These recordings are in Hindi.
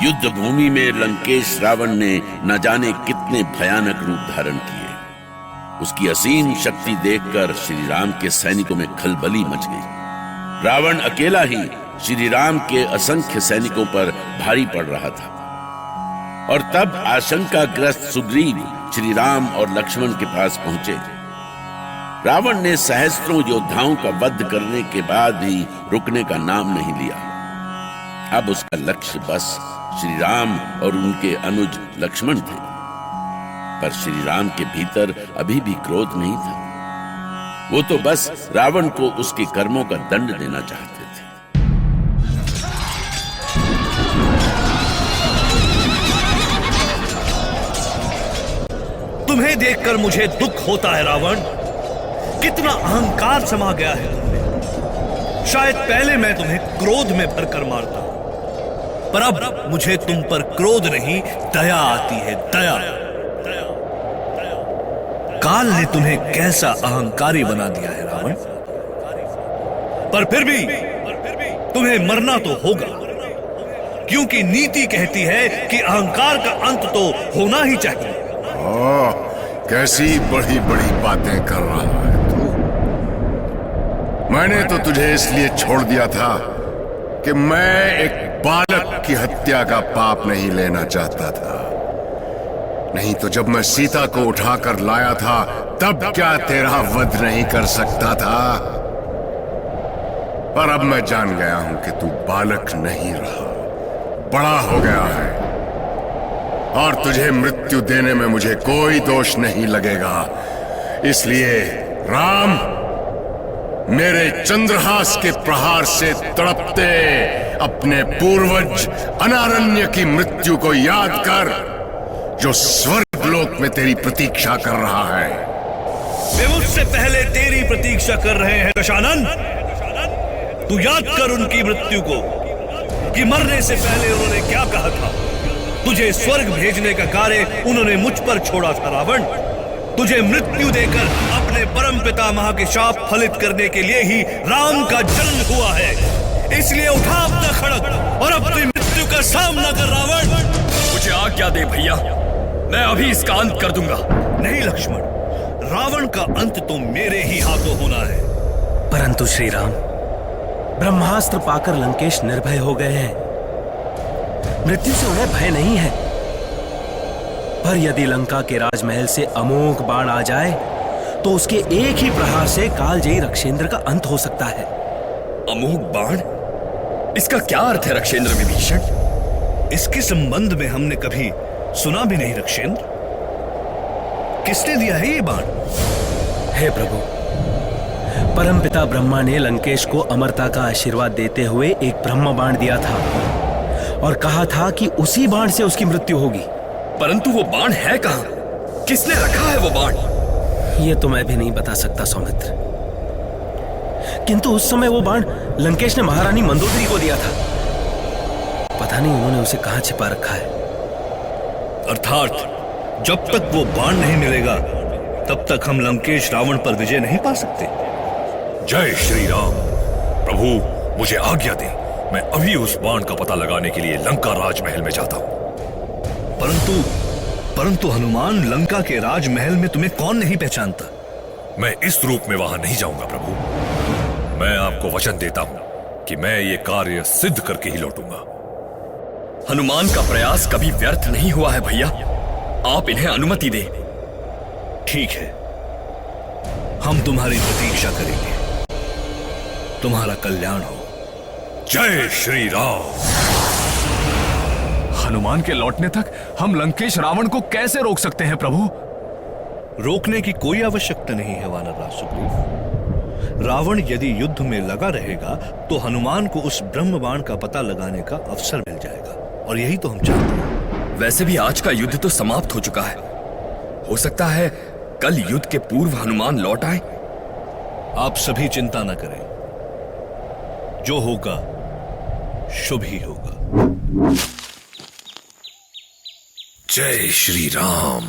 युद्ध भूमि में लंकेश रावण ने न जाने कितने भयानक रूप धारण किए। उसकी असीम शक्ति देखकर श्री राम के सैनिकों में खलबली मच गई। रावण अकेला ही श्री राम के असंख्य सैनिकों पर भारी पड़ रहा था। और तब आशंकाग्रस्त सुग्रीव श्री राम और लक्ष्मण के पास पहुंचे। रावण ने सहस्त्रों योद्धाओं का वध करने के बाद भी रुकने का नाम नहीं लिया। अब उसका लक्ष्य बस श्री राम और उनके अनुज लक्ष्मण थे। पर श्री राम के भीतर अभी भी क्रोध नहीं था। वो तो बस रावण को उसके कर्मों का दंड देना चाहते थे। तुम्हें देखकर मुझे दुख होता है रावण। कितना अहंकार समा गया है तुममें। शायद पहले मैं तुम्हें क्रोध में भरकर मारता, पर अब मुझे तुम पर क्रोध नहीं दया आती है, दया। काल ने तुम्हें कैसा अहंकारी बना दिया है रावण। पर फिर भी तुम्हें मरना तो होगा, क्योंकि नीति कहती है कि अहंकार का अंत तो होना ही चाहिए। कैसी बड़ी बड़ी बातें कर रहा है तू। मैंने तो तुझे इसलिए छोड़ दिया था कि मैं एक बालक की हत्या का पाप नहीं लेना चाहता था। नहीं तो जब मैं सीता को उठाकर लाया था तब क्या तेरा वध नहीं कर सकता था। पर अब मैं जान गया हूं कि तू बालक नहीं रहा, बड़ा हो गया है। और तुझे मृत्यु देने में मुझे कोई दोष नहीं लगेगा। इसलिए राम, मेरे चंद्रहास के प्रहार से तड़पते अपने पूर्वज अनारण्य की मृत्यु को याद कर, जो स्वर्ग लोक में तेरी प्रतीक्षा कर रहा है। वे मुझसे पहले तेरी प्रतीक्षा कर रहे हैं दशानन। तू याद कर उनकी मृत्यु को, कि मरने से पहले उन्होंने क्या कहा था। तुझे स्वर्ग भेजने का कार्य उन्होंने मुझ पर छोड़ा था रावण। तुझे मृत्यु देकर अपने परम पितामह के शाप फलित करने के लिए ही राम का जन्म हुआ है। इसलिए उठा अपना खड़ग और अपनी मृत्यु का सामना कर रावण। मुझे आज्ञा दे भैया, मैं अभी इसका अंत कर दूंगा। नहीं लक्ष्मण, रावण का अंत तो मेरे ही हाथों होना है। परंतु श्री राम, ब्रह्मास्त्र पाकर लंकेश निर्भय हो गए हैं। मृत्यु से उन्हें भय नहीं है। पर यदि लंका के राजमहल से अमोघ बाण आ जाए तो उसके एक ही प्रहार से कालजयी रक्षेंद्र का अंत हो सकता है। अमोघ बाण? इसका क्या अर्थ है रक्षेंद्र विभीषण? इसके संबंध में हमने कभी सुना भी नहीं रक्षेंद्र। किसने दिया है ये बाण? हे प्रभु, परमपिता ब्रह्मा ने लंकेश को अमरता का आशीर्वाद देते हुए एक ब्रह्म बाण दिया था और कहा था कि उसी बाण से उसकी मृत्यु होगी। परंतु वो बाण है कहां? किसने रखा है वो बाण? ये तो मैं भी नहीं बता सकता सौमित्र, किंतु उस समय वो बाण लंकेश ने महारानी मंदोदरी को दिया था। पता नहीं उन्होंने उसे कहां छिपा रखा है। अर्थात जब तक वो बाण नहीं मिलेगा तब तक हम लंकेश रावण पर विजय नहीं पा सकते। जय श्री राम। प्रभु मुझे आज्ञा दे, मैं अभी उस बाण का पता लगाने के लिए लंका राजमहल में जाता हूं। परंतु हनुमान, लंका के राजमहल में तुम्हें कौन नहीं पहचानता? मैं इस रूप में वहां नहीं जाऊंगा प्रभु। मैं आपको वचन देता हूं कि मैं ये कार्य सिद्ध करके ही लौटूंगा। हनुमान का प्रयास कभी व्यर्थ नहीं हुआ है भैया। आप इन्हें अनुमति दें। ठीक है, हम तुम्हारी प्रतीक्षा करेंगे। तुम्हारा कल्याण हो। जय श्री राम। हनुमान के लौटने तक हम लंकेश रावण को कैसे रोक सकते हैं प्रभु? रोकने की कोई आवश्यकता नहीं है वानरराज सुग्रीव। रावण यदि युद्ध में लगा रहेगा तो हनुमान को उस ब्रह्म बाण का पता लगाने का अवसर मिल जाएगा, और यही तो हम चाहते हैं। वैसे भी आज का युद्ध तो समाप्त हो चुका है। हो सकता है कल युद्ध के पूर्व हनुमान लौट आए। आप सभी चिंता न करें, जो होगा शुभ ही होगा। जय श्री राम।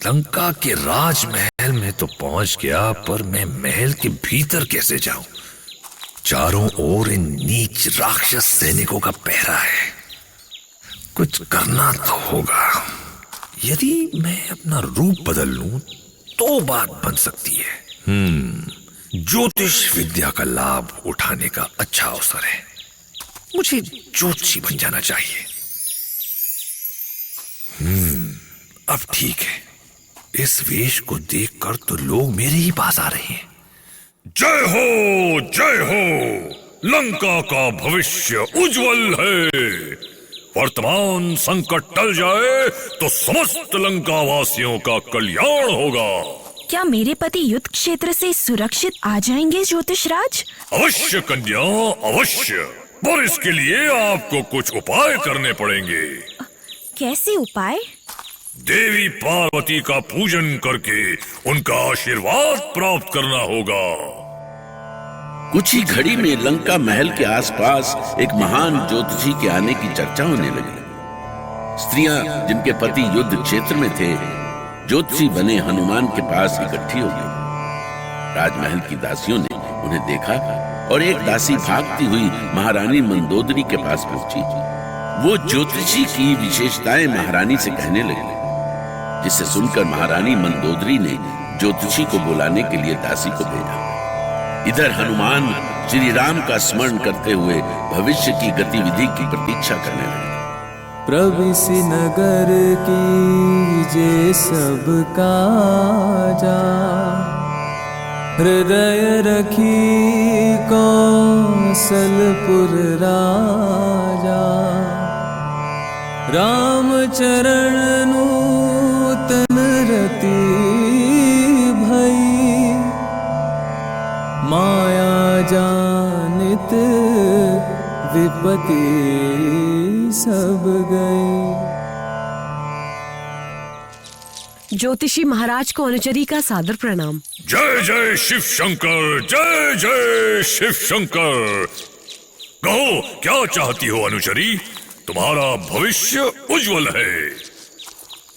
लंका के राजमहल में तो पहुंच गया, पर मैं महल के भीतर कैसे जाऊं? चारों ओर इन नीच राक्षस सैनिकों का पहरा है। कुछ करना तो होगा। यदि मैं अपना रूप बदल लूं तो बात बन सकती है। ज्योतिष विद्या का लाभ उठाने का अच्छा अवसर है। मुझे ज्योतिषी बन जाना चाहिए। अब ठीक है। इस वेश को देखकर तो लोग मेरे ही पास आ रहे हैं। जय हो, जय हो। लंका का भविष्य उज्जवल है। वर्तमान संकट टल जाए तो समस्त लंका वासियों का कल्याण होगा। क्या मेरे पति युद्ध क्षेत्र से सुरक्षित आ जाएंगे ज्योतिषराज? अवश्य कन्या, अवश्य। पर इसके लिए आपको कुछ उपाय करने पड़ेंगे। कैसे उपाय? देवी पार्वती का पूजन करके उनका आशीर्वाद प्राप्त करना होगा। कुछ ही घड़ी में लंका महल के आसपास एक महान ज्योतिषी के आने की चर्चा होने लगी। स्त्रियां जिनके पति युद्ध क्षेत्र में थे, ज्योतिषी बने हनुमान के पास इकट्ठी हो गई। राजमहल की दासियों ने उन्हें देखा और एक दासी भागती हुई महारानी मंदोदरी के पास पहुंची। वो ज्योतिषी की विशेषताएं महारानी से कहने लगी, जिसे सुनकर महारानी मंदोदरी ने ज्योतिषी को बुलाने के लिए दासी को भेजा। इधर हनुमान श्री राम का स्मरण करते हुए भविष्य की गतिविधि की प्रतीक्षा करने लगे। प्रविशि नगर कीजे सब काजा, हृदय रखी कौशलपुर राजा। राम चरण नूतन रति भई, माया जानित विपत्ति सब गई। ज्योतिषी महाराज को अनुचरी का सादर प्रणाम। जय जय शिव शंकर, जय जय शिव शंकर। कहो, क्या चाहती हो अनुचरी? तुम्हारा भविष्य उज्जवल है।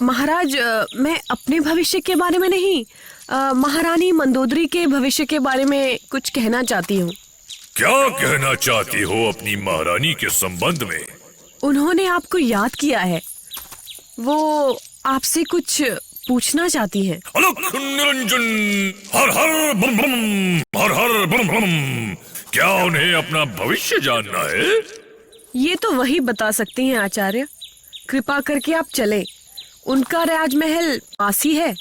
महाराज, मैं अपने भविष्य के बारे में नहीं, महारानी मंदोदरी के भविष्य के बारे में कुछ कहना चाहती हूँ। क्या कहना चाहती हो अपनी महारानी के संबंध में? उन्होंने आपको याद किया है। वो आपसे कुछ पूछना चाहती हैं। अलख निरंजन, हर हर बम बम, हर हर बम बम। क्या उन्हें अपना भविष्य जानना है? ये तो वही बता सकती हैं आचार्य। कृपा करके आप चले, उनका राजमहल पास ही है।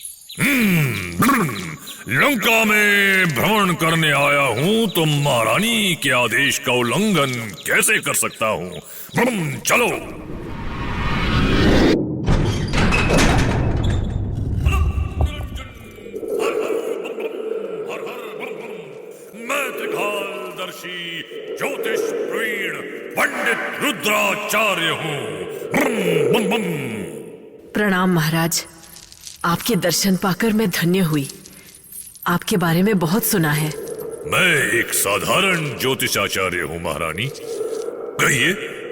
लंका में भ्रमण करने आया हूँ तो महारानी के आदेश का उल्लंघन कैसे कर सकता हूँ? चलो। मैं त्रिकालदर्शी ज्योतिष प्रवीण पंडित रुद्राचार्य हूँ। प्रणाम महाराज, आपके दर्शन पाकर मैं धन्य हुई। आपके बारे में बहुत सुना है। मैं एक साधारण ज्योतिषाचार्य हूँ महारानी। कहिए,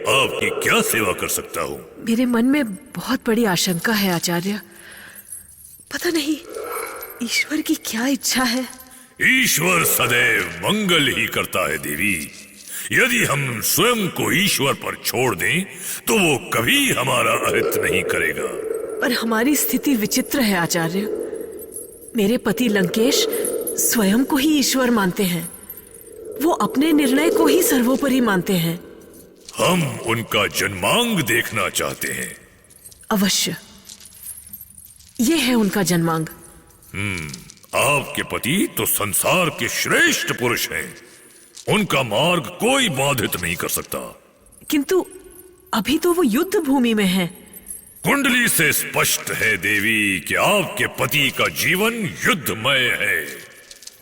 आपकी क्या सेवा कर सकता हूँ? मेरे मन में बहुत बड़ी आशंका है आचार्य। पता नहीं ईश्वर की क्या इच्छा है। ईश्वर सदैव मंगल ही करता है देवी। यदि हम स्वयं को ईश्वर पर छोड़ दें तो वो कभी हमारा अहित नहीं करेगा। पर हमारी स्थिति विचित्र है आचार्य। मेरे पति लंकेश स्वयं को ही ईश्वर मानते हैं। वो अपने निर्णय को ही सर्वोपरि मानते हैं। हम उनका जन्मांग देखना चाहते हैं। अवश्य, ये है उनका जन्मांग। आपके पति तो संसार के श्रेष्ठ पुरुष हैं। उनका मार्ग कोई बाधित नहीं कर सकता। किंतु अभी तो वो युद्ध भूमि में है। कुंडली से स्पष्ट है देवी कि आपके पति का जीवन युद्धमय है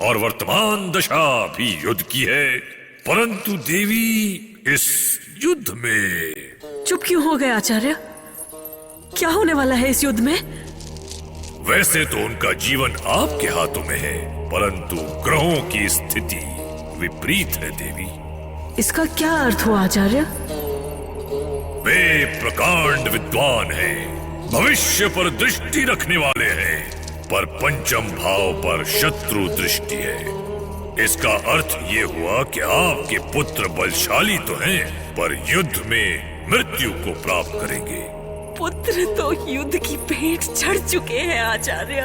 और वर्तमान दशा भी युद्ध की है। परंतु देवी, इस युद्ध में चुप क्यों हो गए आचार्य? क्या होने वाला है इस युद्ध में? वैसे तो उनका जीवन आपके हाथों में है, परंतु ग्रहों की स्थिति विपरीत है देवी। इसका क्या अर्थ हुआ आचार्य? वे प्रकांड विद्वान हैं, भविष्य पर दृष्टि रखने वाले हैं, पर पंचम भाव पर शत्रु दृष्टि है। इसका अर्थ ये हुआ कि आपके पुत्र बलशाली तो हैं, पर युद्ध में मृत्यु को प्राप्त करेंगे। पुत्र तो युद्ध की भेंट चढ़ चुके हैं आचार्य।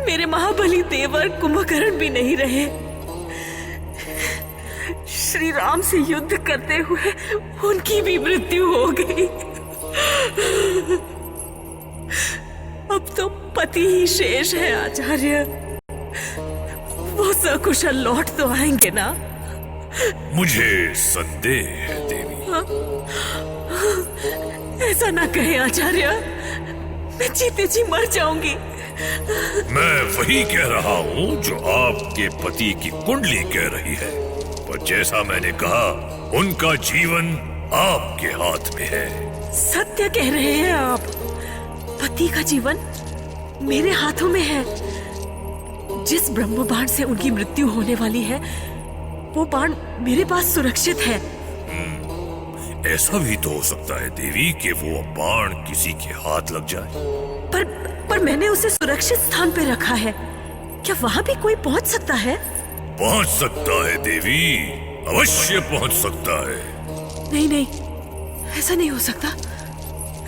मेरे महाबली देवर कुंभकर्ण भी नहीं रहे। श्री राम से युद्ध करते हुए उनकी भी मृत्यु हो गई। अब तो पति ही शेष है आचार्य। वो सकुशल लौट तो आएंगे ना? मुझे संदेह है देवी। ऐसा ना कहे आचार्य, मैं जीते जी मर जाऊंगी। मैं वही कह रहा हूँ जो आपके पति की कुंडली कह रही है, पर जैसा मैंने कहा उनका जीवन आपके हाथ में है। सत्य कह रहे हैं आप। पति का जीवन मेरे हाथों में है। जिस ब्रह्म बाण से उनकी मृत्यु होने वाली है, वो बाण मेरे पास सुरक्षित है। ऐसा भी तो हो सकता है देवी कि वो बाण किसी के हाथ लग जाए। पर मैंने उसे सुरक्षित स्थान पे रखा है। क्या वहां भी कोई पहुंच सकता है? पहुंच सकता है देवी, अवश्य पहुंच सकता है। नहीं, ऐसा नहीं हो सकता।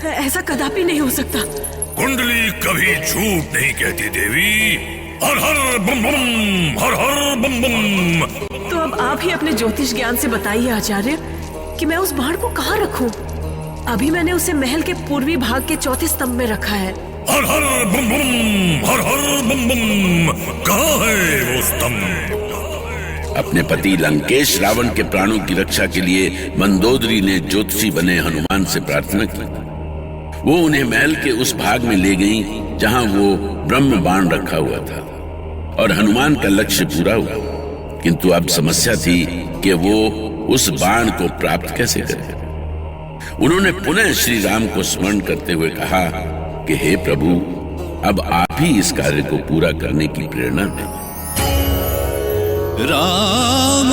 ऐसा कदापि नहीं हो सकता। कुंडली कभी झूठ नहीं कहती देवी। हर हर बम बम, हर हर बम बम। तो अब आप ही अपने ज्योतिष ज्ञान से बताइए आचार्य कि मैं उस बाण को कहाँ रखूं? अभी मैंने उसे महल के पूर्वी भाग के चौथे स्तंभ में रखा है। हर हर बम बम, हर हर बम बम। कहाँ है वो स्तंभ? अपने पति लंकेश रावण के प्राणों की रक्षा के लिए मंदोदरी ने ज्योतिषी बने हनुमान से प्रार्थना की। वो उन्हें महल के उस भाग में ले गईं जहां वो ब्रह्म बाण रखा हुआ था, और हनुमान का लक्ष्य पूरा हुआ। किंतु अब समस्या थी कि वो उस बाण को प्राप्त कैसे करें। उन्होंने पुनः श्री राम को स्मरण करते हुए कहा कि हे प्रभु, अब आप ही इस कार्य को पूरा करने की प्रेरणा दें। राम